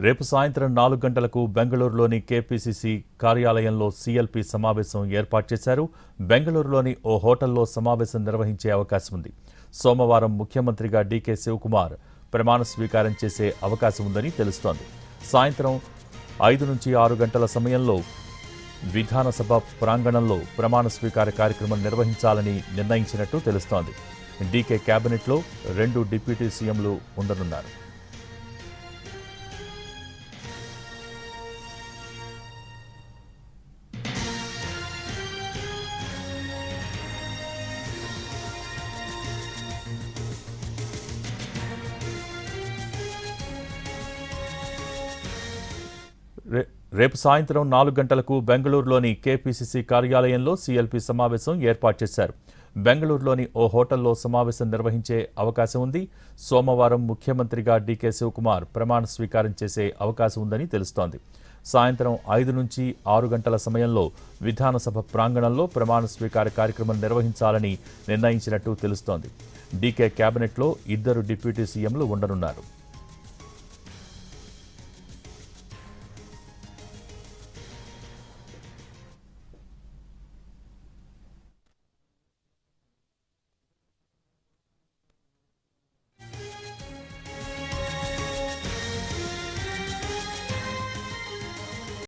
రేపు సాయంత్రం 4 గంటలకు బెంగళూరులోని కేపీసీసీ కార్యాలయంలో సీఎల్పీ సమావేశం ఏర్పాటు చేశారు. బెంగళూరులోని ఓ హోటల్లో సమావేశం నిర్వహించే అవకాశం ఉంది. సోమవారం ముఖ్యమంత్రిగా డీకే శివకుమార్ ప్రమాణ స్వీకారం చేసే అవకాశం ఉందని తెలుస్తోంది. సాయంత్రం 5 నుంచి 6 గంటల సమయంలో విధానసభ ప్రాంగణంలో ప్రమాణ స్వీకార కార్యక్రమం నిర్వహించాలని నిర్ణయించినట్టు తెలుస్తోంది. డీకే కేబినెట్లో 2 డిప్యూటీ సీఎంలు ఉండనున్నారు. రేపు సాయంత్రం 4 గంటలకు బెంగళూరులోని కేపీసీసీ కార్యాలయంలో సీఎల్పీ సమావేశం ఏర్పాటు చేశారు. బెంగళూరులోని ఓ హోటల్లో సమావేశం నిర్వహించే అవకాశం ఉంది. సోమవారం ముఖ్యమంత్రిగా డీకే శివకుమార్ ప్రమాణ స్వీకారం చేసే అవకాశం ఉందని తెలుస్తోంది. సాయంత్రం 5 నుంచి 6 గంటల సమయంలో విధానసభ ప్రాంగణంలో ప్రమాణ స్వీకార కార్యక్రమం నిర్వహించాలని నిర్ణయించినట్టు తెలుస్తోంది. డీకే కేబినెట్లో 2 డిప్యూటీ సీఎంలు ఉండనున్నారు.